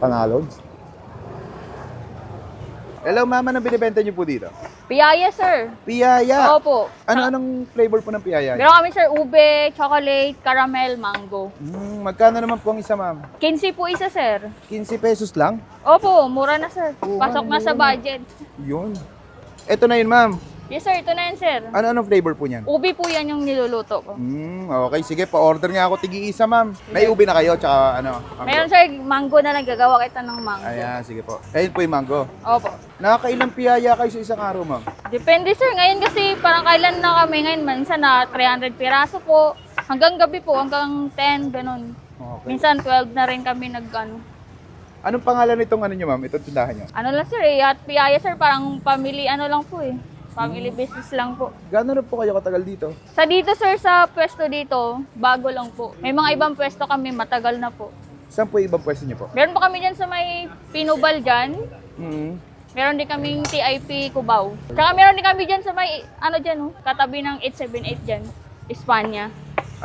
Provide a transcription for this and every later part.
Panalog. Hello, ma'am. Anong binibenta niyo po dito? Piyaya, sir. Piyaya. Opo. Anong flavor po ng piyaya? Meron kami, sir, ube, chocolate, caramel, mango. Magkano naman po ang isa, ma'am? 15 po isa, sir. 15 pesos lang? Opo, mura na, sir. Oo, Pasok na sa mura na. budget. Yun. Ito na yun, ma'am. Yes, sir. Ito na yan, sir. Anong flavor po niyan? Ube po yan yung niluluto ko. Okay, sige. Pa-order nga ako tigi-isa, ma'am. May ubi na kayo, tsaka ano? Mango. Meron, sir, mango na nagagawa kita ng mango. Ayan, sige po. Ayun po yung mango. Opo. Nakakailang piyaya kayo sa isang araw, ma'am? Depende, sir. Ngayon kasi parang kailan na kami ngayon. Minsan na 300 piraso po. Hanggang gabi po, hanggang 10, ganun. Okay. Minsan 12 na rin kami nag-ano. Anong pangalan nitong ano nyo, ma'am? Itong tindahan nyo? Ano lang, sir, at Piyaya, sir, parang family, ano lang po eh. Family business lang po. Gano'n na po kayo katagal dito? Sa dito, sir, sa pwesto dito, bago lang po. May mga ibang pwesto kami, matagal na po. Saan po yung ibang pwesto nyo po? Meron pa kami dyan sa may Pinubal dyan. Mm. Meron din kaming TIP Cubao. Tsaka meron din kami dyan sa may, ano dyan, oh, katabi ng 878 dyan, Espanya.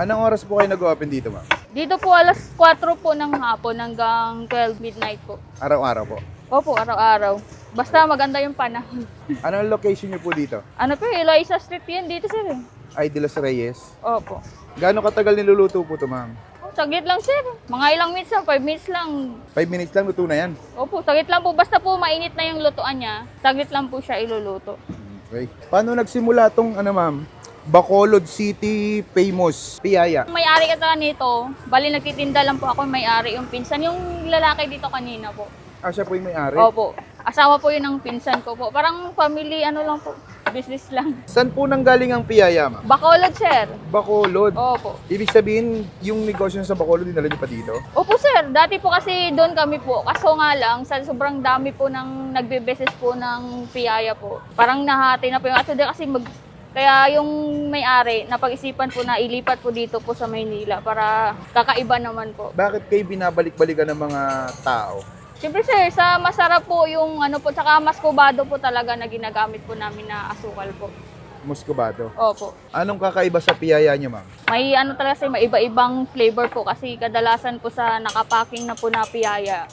Anong oras po kayo nag-open dito, ma'am? Dito po alas 4 po ng hapon hanggang 12 midnight po. Araw-araw po. Opo, araw-araw. Basta maganda yung panahon. Anong location nyo po dito? Ano po, Eloisa Street yan dito, sir. Ay, de los Reyes. Opo. Gano'ng katagal niluluto po ito, ma'am? Saglit lang, sir. Mga ilang minutes lang, 5 minutes lang. 5 minutes lang, luto na yan. Opo, saglit lang po. Basta po mainit na yung lutuan niya, saglit lang po siya iluluto. Okay. Paano nagsimula tong, ano, ma'am? Bacolod City famous piyaya. May-ari ka nito, bali nagtitinda lang po ako, may-ari yung pinsan. Yung lalaki dito kanina po. Ah, siya po yung may-ari? Opo. Asawa po yun ng pinsan ko po. Parang family, ano lang po, business lang. Saan po nanggaling ang piyaya, ma'am? Bacolod, sir. Bacolod. Opo. Ibig sabihin, yung negosyo sa Bacolod, dinala niyo pa dito? Opo, sir. Dati po kasi doon kami po. Kaso nga lang, sa sobrang dami po ng nagbe-business po ng piyaya po. Parang nahati na po yung aso kasi kaya yung may-ari, napag-isipan po na ilipat po dito po sa Maynila para kakaiba naman po. Bakit kayo binabalik-balikan ng mga tao? Siyempre sir, sa masarap po yung ano po, tsaka mas kubado po talaga na ginagamit po namin na asukal po. Muscovado. Opo. Anong kakaiba sa piyaya niyo, ma'am? May ano talaga sir, may iba-ibang flavor po kasi kadalasan po sa nakapacking na po na piyaya.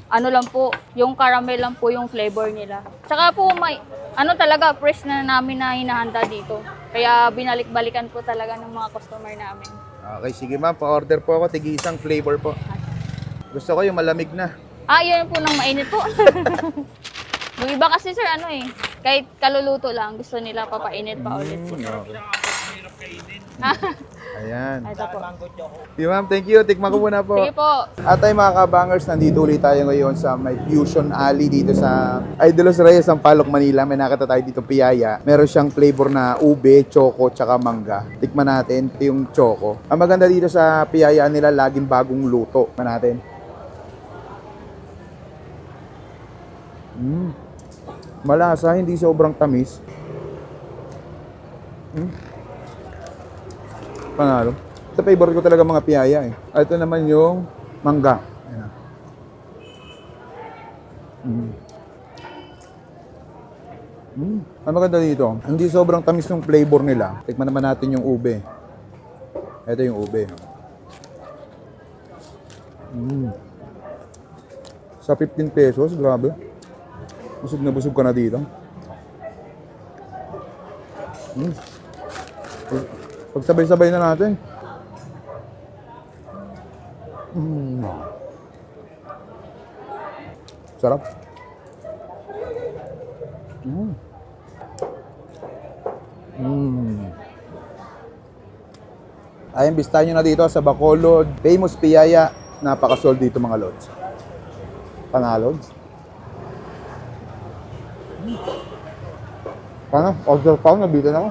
Ano lang po, yung caramel lang po yung flavor nila. Tsaka po may, ano talaga, fresh na namin na hinahanda dito. Kaya binalik-balikan po talaga ng mga customer namin. Okay, sige ma'am, pa-order po ako, tig-isang flavor po. Gusto ko yung malamig na. Ah, yun po ng mainit po. Yung iba kasi sir, ano eh, kahit kaluluto lang, gusto nila papainit pa ulit po. Okay. Ayan. Ito po. Sige ma'am, thank you. Tikman ko muna po. Sige po. At ay mga kabangers, nandito ulit tayo ngayon sa may Fusion Alley dito sa ay de los Reyes, Sampaloc, Manila. May nakita tayo dito piyaya. Meron siyang flavor na ube, choco, tsaka mangga. Tikman natin ito yung choco. Ang maganda dito sa piyaya nila, laging bagong luto. Tikman natin. Malasa, hindi sobrang tamis. Panalo. Ito favorite ko talaga mga piyaya eh. At ito naman yung mangga. Ayan. Ang maganda dito, hindi sobrang tamis ng flavor nila. Tikman naman natin yung ube. Ito yung ube. Sa 15 pesos, grabe. Busog na busog ka na dito. Pagsabay-sabay na natin. Sarap. Ayan, bisita nyo na dito sa Bacolod. Famous piyaya. Napaka-sold dito mga lods. Panalods. Paano? Order pa ako, nabitan ako.